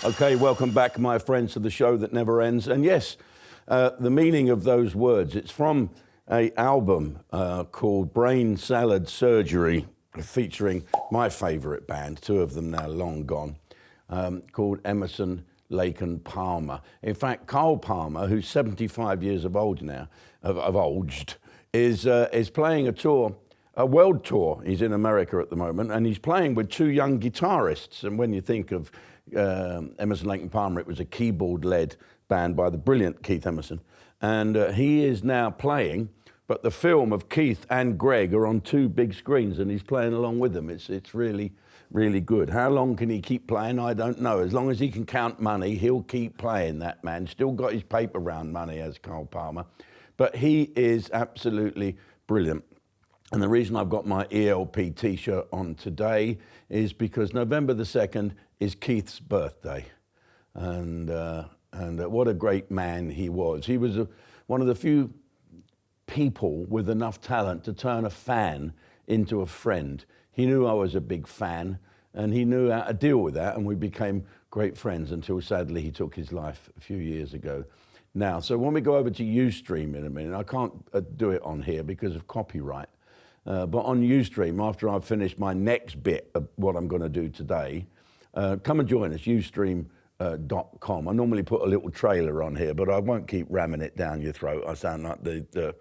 Okay, welcome back, my friends, to the show that never ends. And yes, the meaning of those words, it's from an album called Brain Salad Surgery, featuring my favourite band, two of them now long gone, called Emerson, Lake and Palmer. In fact, Carl Palmer, who's 75 years of old now, is playing a tour, a world tour. He's in America at the moment, and he's playing with two young guitarists. And when you think of Emerson, Lake and Palmer, it was a keyboard-led band by the brilliant Keith Emerson. And he is now playing, but the film of Keith and Greg are on two big screens, and he's playing along with them. It's really, really good. How long can he keep playing? I don't know. As long as he can count money, he'll keep playing, that man. Still got his paper round money, as Carl Palmer. But he is absolutely brilliant. And the reason I've got my ELP t-shirt on today is because November the 2nd is Keith's birthday. And what a great man he was. He was one of the few people with enough talent to turn a fan into a friend. He knew I was a big fan, and he knew how to deal with that, and we became great friends until sadly he took his life a few years ago. Now, so when we go over to Ustream in a minute, I can't do it on here because of copyright, but on Ustream, after I've finished my next bit of what I'm going to do today, come and join us, ustream.com. I normally put a little trailer on here, but I won't keep ramming it down your throat. I sound like the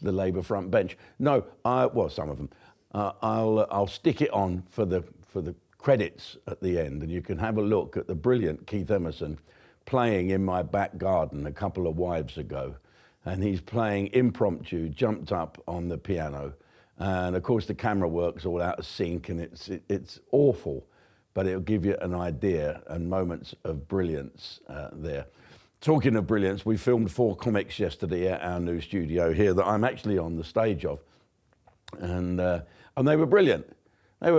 the Labour front bench. No, well, some of them. I'll stick it on for the credits at the end, and you can have a look at the brilliant Keith Emerson playing in my back garden a couple of wives ago. And he's playing impromptu, jumped up on the piano. And of course the camera work's all out of sync, and it's awful, but it'll give you an idea and moments of brilliance there. Talking of brilliance, we filmed 4 comics yesterday at our new studio here that I'm actually on the stage of. And they were brilliant. They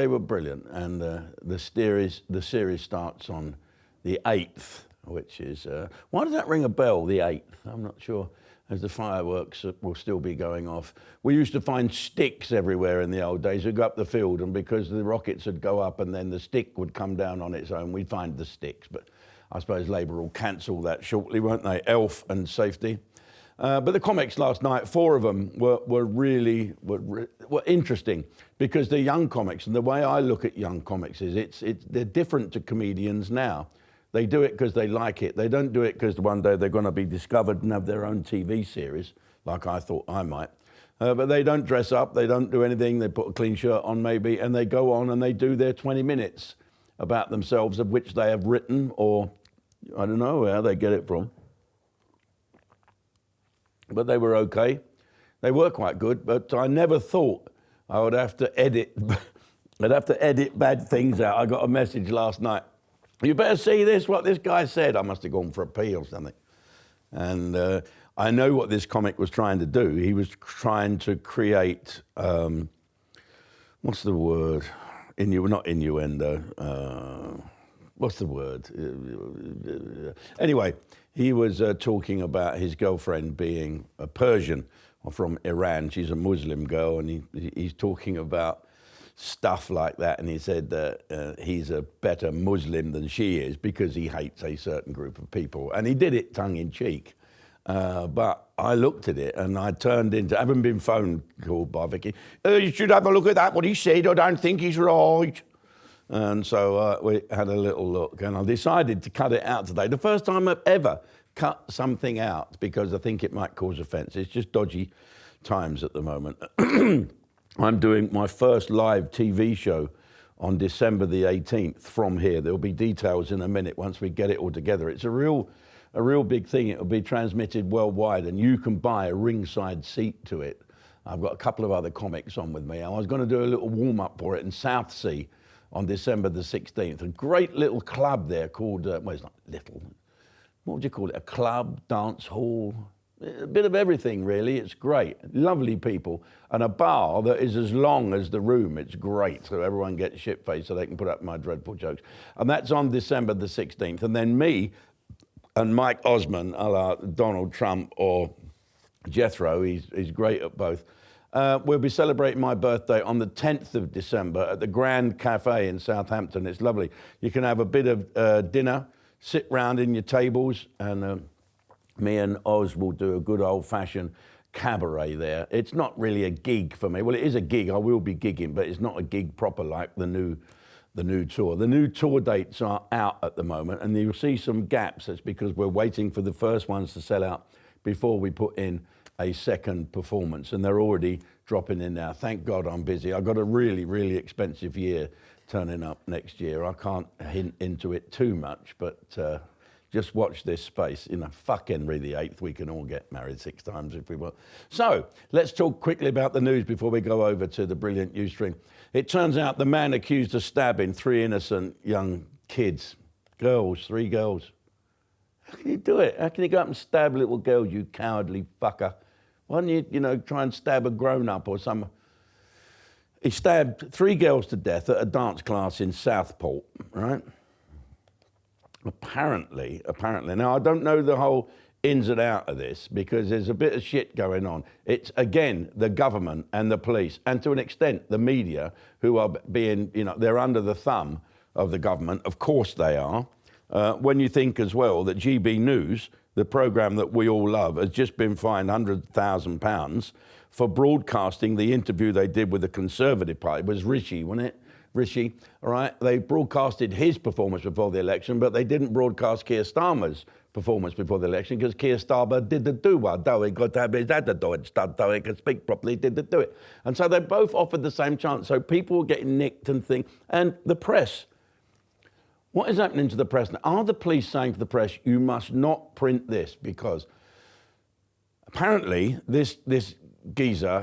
were brilliant, and the series starts on the 8th, which is why does that ring a bell? The 8th, I'm not sure. As the fireworks will still be going off. We used to find sticks everywhere in the old days. We'd go up the field, and because the rockets would go up, and then the stick would come down on its own, we'd find the sticks. But I suppose Labour will cancel that shortly, won't they? Elf and safety. But the comics last night, 4 of them were really interesting, because they're young comics, and the way I look at young comics is they're different to comedians now. They do it because they like it. They don't do it because one day they're going to be discovered and have their own TV series, like I thought I might. But they don't dress up, they don't do anything, they put a clean shirt on maybe, and they go on and they do their 20 minutes about themselves, of which they have written, or I don't know where they get it from. But they were okay. They were quite good, but I never thought I would have to edit. I'd have to edit bad things out. I got a message last night. You better see this, what this guy said. I must have gone for a pee or something. And I know what this comic was trying to do. He was trying to create, what's the word? Not innuendo. What's the word? Anyway, he was talking about his girlfriend being a Persian or from Iran. She's a Muslim girl, and he's talking about stuff like that, and he said that he's a better Muslim than she is because he hates a certain group of people, and he did it tongue-in-cheek. But I looked at it, and I turned into, I haven't been phone called by Vicky, you should have a look at that, what he said, I don't think he's right. And so we had a little look, and I decided to cut it out today. The first time I've ever cut something out, because I think it might cause offence. It's just dodgy times at the moment. I'm doing my first live TV show on December the 18th from here. There'll be details in a minute once we get it all together. It's a real big thing. It'll be transmitted worldwide, and you can buy a ringside seat to it. I've got a couple of other comics on with me. I was going to do a little warm-up for it in Southsea on December the 16th. A great little club there called, well, it's not little, what would you call it? A club, dance hall, a bit of everything, really. It's great. Lovely people. And a bar that is as long as the room. It's great. So everyone gets shit-faced so they can put up my dreadful jokes. And that's on December the 16th. And then me and Mike Osmond, a la Donald Trump or Jethro, he's great at both, We'll be celebrating my birthday on the 10th of December at the Grand Cafe in Southampton. It's lovely. You can have a bit of dinner, sit round in your tables, and me and Oz will do a good old-fashioned cabaret there. It's not really a gig for me. Well, it is a gig. I will be gigging, but it's not a gig proper like the new tour. The new tour dates are out at the moment, and you'll see some gaps. That's because we're waiting for the first ones to sell out before we put in a second performance, and they're already dropping in now. Thank God I'm busy. I've got a really, really expensive year turning up next year. I can't hint into it too much, but just watch this space. Fuck Henry VIII, we can all get married 6 times if we want. So, let's talk quickly about the news before we go over to the brilliant news stream. It turns out the man accused of stabbing 3 innocent young kids, 3 girls. How can you do it? How can you go up and stab little girls, you cowardly fucker? Why don't you, try and stab a grown-up or some... He stabbed 3 girls to death at a dance class in Southport, right? Apparently. Now, I don't know the whole ins and out of this because there's a bit of shit going on. It's, again, the government and the police, and to an extent, the media, who are being, they're under the thumb of the government. Of course they are. When you think as well that GB News, the programme that we all love, has just been fined £100,000 for broadcasting the interview they did with the Conservative Party. It was Rishi, wasn't it? Rishi, all right? They broadcasted his performance before the election, but they didn't broadcast Keir Starmer's performance before the election because Keir Starmer didn't do well. He got to have his head to do it, so he could speak properly, didn't do it. And so they both offered the same chance. So people were getting nicked and things. And the press, what is happening to the press now? Are the police saying to the press, you must not print this? Because apparently this geezer,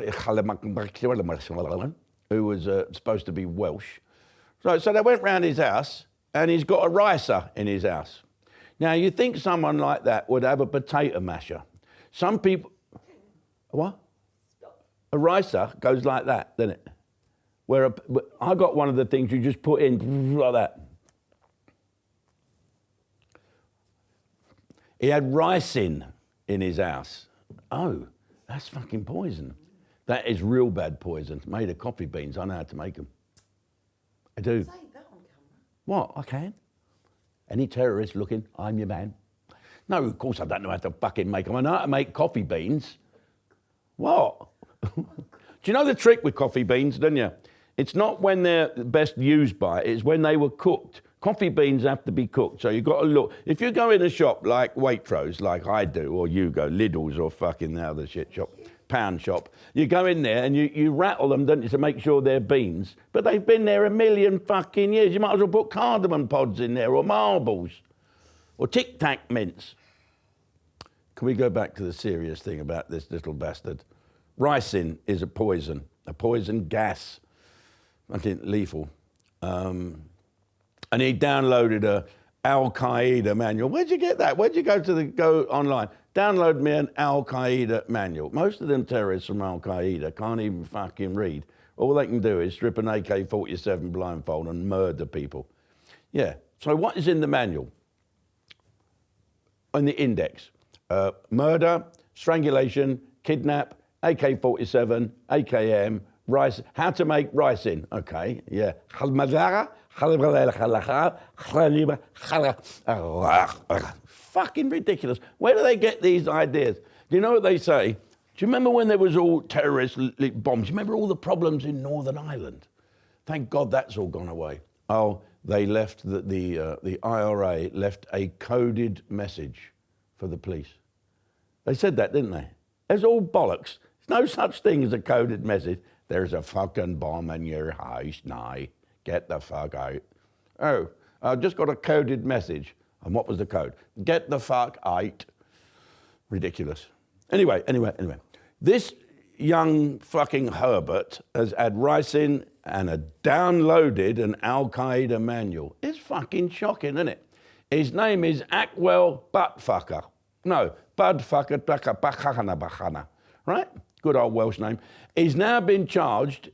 who was supposed to be Welsh, so they went round his house and he's got a ricer in his house. Now, you think someone like that would have a potato masher. Some people... What? Stop. A ricer goes like that, doesn't it? I got one of the things you just put in like that. He had ricin in his house. Oh, that's fucking poison. That is real bad poison. It's made of coffee beans. I know how to make them. I do. Say that on camera. What? I can. Any terrorist looking, I'm your man. No, of course I don't know how to fucking make them. I know how to make coffee beans. What? Do you know the trick with coffee beans, don't you? It's not when they're best used by, it's when they were cooked. Coffee beans have to be cooked, so you've got to look. If you go in a shop like Waitrose, like I do, or you go, Lidl's or fucking the other shit shop, pound shop, you go in there and you rattle them, don't you, to make sure they're beans. But they've been there a million fucking years. You might as well put cardamom pods in there, or marbles, or Tic Tac mints. Can we go back to the serious thing about this little bastard? Ricin is a poison gas. I think lethal. And he downloaded a Al Qaeda manual. Where'd you get that? Where'd you go online? Download me an Al Qaeda manual. Most of them terrorists from Al Qaeda can't even fucking read. All they can do is strip an AK-47 blindfold and murder people. Yeah. So what is in the manual? On the index. Murder, strangulation, kidnap, AK-47, AKM, rice. How to make ricin. Okay, yeah. Fucking ridiculous. Where do they get these ideas? Do you know what they say? Do you remember when there was all terrorist bombs? Do you remember all the problems in Northern Ireland? Thank God that's all gone away. Oh, they left, the IRA left a coded message for the police. They said that, didn't they? It's all bollocks. There's no such thing as a coded message. There's a fucking bomb in your house now. Get the fuck out. Oh, I just got a coded message. And what was the code? Get the fuck out. Ridiculous. Anyway. This young fucking Herbert has had ricin and downloaded an Al Qaeda manual. It's fucking shocking, isn't it? His name is Ackwell Buttfucker. No, Budfucker, right? Good old Welsh name. He's now been charged.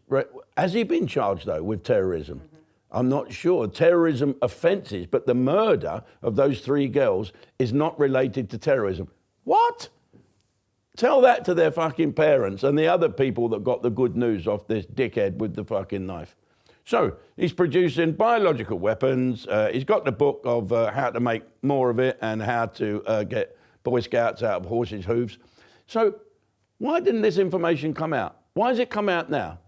Has he been charged, though, with terrorism? Mm-hmm. I'm not sure. Terrorism offences, but the murder of those 3 girls is not related to terrorism. What? Tell that to their fucking parents and the other people that got the good news off this dickhead with the fucking knife. So he's producing biological weapons. He's got the book of how to make more of it and how to get Boy Scouts out of horses' hooves. So why didn't this information come out? Why has it come out now?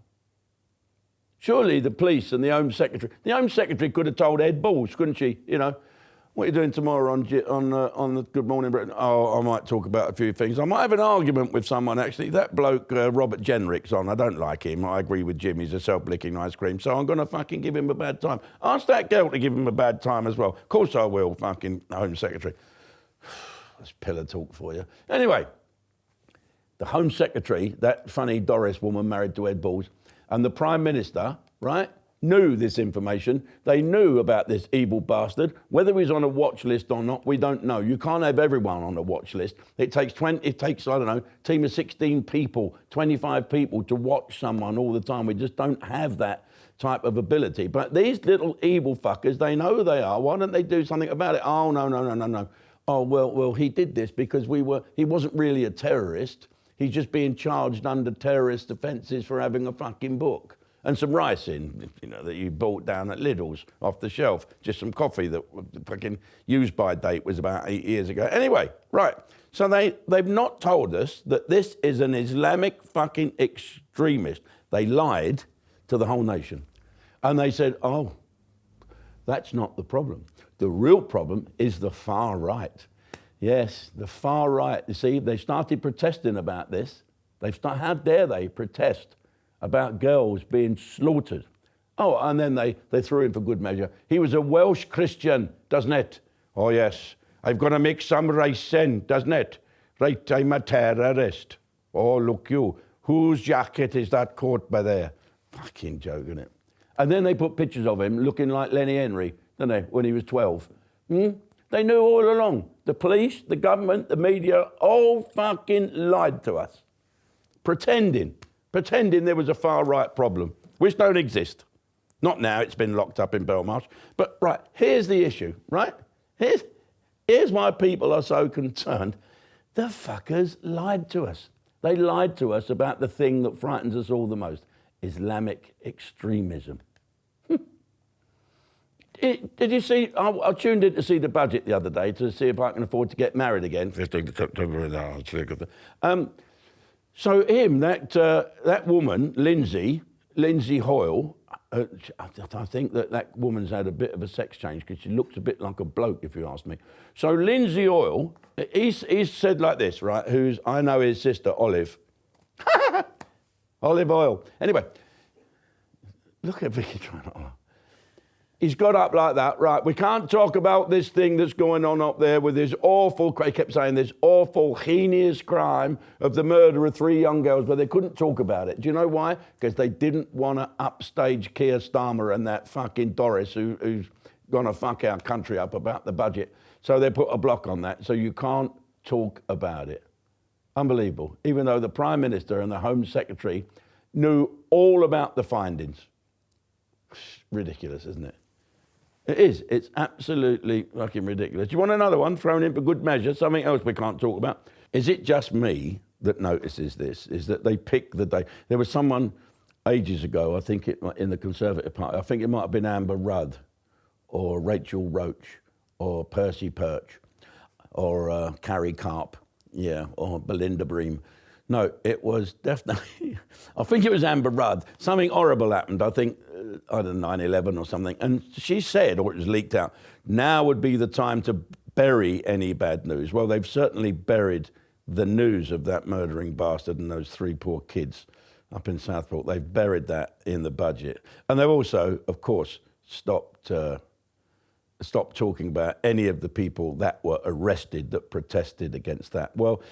Surely the police and the Home Secretary could have told Ed Balls, couldn't she? You know, what are you doing tomorrow on the Good Morning Britain? Oh, I might talk about a few things. I might have an argument with someone, actually. That bloke, Robert Jenrick's on. I don't like him. I agree with Jim. He's a self-licking ice cream. So I'm going to fucking give him a bad time. Ask that girl to give him a bad time as well. Of course I will, fucking Home Secretary. That's pillar talk for you. Anyway, the Home Secretary, that funny Doris woman married to Ed Balls, and the Prime Minister, right, knew this information. They knew about this evil bastard. Whether he's on a watch list or not, we don't know. You can't have everyone on a watch list. It takes, I don't know, a team of 16 people, 25 people to watch someone all the time. We just don't have that type of ability. But these little evil fuckers, they know who they are. Why don't they do something about it? Oh, no. Oh, well, he did this because he wasn't really a terrorist. He's just being charged under terrorist offences for having a fucking book. And some rice in, you know, that you bought down at Lidl's off the shelf. Just some coffee that fucking use-by date was about 8 years ago. Anyway, right. So they've not told us that this is an Islamic fucking extremist. They lied to the whole nation. And they said, oh, that's not the problem. The real problem is the far right. Yes, the far right. You see, they started protesting about this. How dare they protest about girls being slaughtered? Oh, and then they threw in for good measure. He was a Welsh Christian, doesn't it? Oh, yes. I've got to make some rice then, doesn't it? Right, I'm a terrorist. Oh, look you. Whose jacket is that coat by there? Fucking joke, isn't it? And then they put pictures of him looking like Lenny Henry, didn't they, when he was 12. They knew all along. The police, the government, the media, all fucking lied to us. Pretending there was a far-right problem, which don't exist. Not now, it's been locked up in Belmarsh. But, right, here's the issue, right? Here's why people are so concerned. The fuckers lied to us. They lied to us about the thing that frightens us all the most, Islamic extremism. Did you see, I tuned in to see the budget the other day to see if I can afford to get married again. 15th of September. So that woman, Lindsay Hoyle, I think that woman's had a bit of a sex change because she looks a bit like a bloke, if you ask me. So Lindsay Hoyle, he's said like this, right, I know his sister, Olive. Olive oil. Anyway, look at Vicky trying to laugh. He's got up like that, right, we can't talk about this thing that's going on up there with this awful, he kept saying this awful, heinous crime of the murder of 3 young girls, but they couldn't talk about it. Do you know why? Because they didn't want to upstage Keir Starmer and that fucking Doris who's going to fuck our country up about the budget. So they put a block on that, so you can't talk about it. Unbelievable. Even though the Prime Minister and the Home Secretary knew all about the findings. Ridiculous, isn't it? It is. It's absolutely fucking ridiculous. Do you want another one thrown in for good measure? Something else we can't talk about? Is it just me that notices this? Is that they pick the day? There was someone ages ago, I think in the Conservative Party, I think it might have been Amber Rudd or Rachel Roach or Percy Perch or Carrie Karp, or Belinda Bream. No, it was definitely, I think it was Amber Rudd. Something horrible happened, I think, I don't know, 9/11 or something. And she said, or it was leaked out, now would be the time to bury any bad news. Well, they've certainly buried the news of that murdering bastard and those 3 poor kids up in Southport. They've buried that in the budget. And they've also, of course, stopped talking about any of the people that were arrested that protested against that. Well,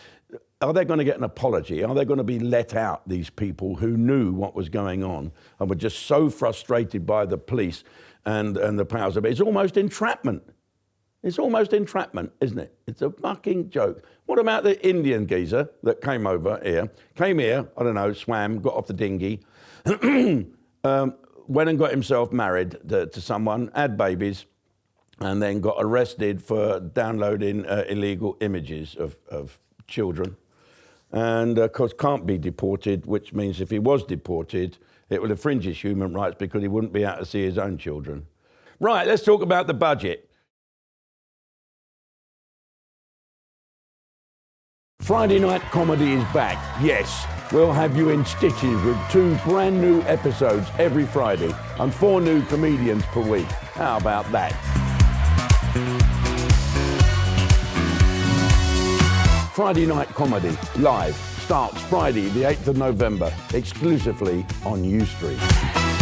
are they going to get an apology? Are they going to be let out, these people who knew what was going on and were just so frustrated by the police and the powers of it? It's almost entrapment. It's almost entrapment, isn't it? It's a fucking joke. What about the Indian geezer that came here, I don't know, swam, got off the dinghy, went and got himself married to someone, had babies, and then got arrested for downloading illegal images of children. and of course can't be deported, which means if he was deported, it would infringe his human rights because he wouldn't be able to see his own children. Right, let's talk about the budget. Friday night comedy is back. Yes, we'll have you in stitches with 2 brand new episodes every Friday and 4 new comedians per week. How about that? Friday night comedy live starts Friday the 8th of November exclusively on Ustream.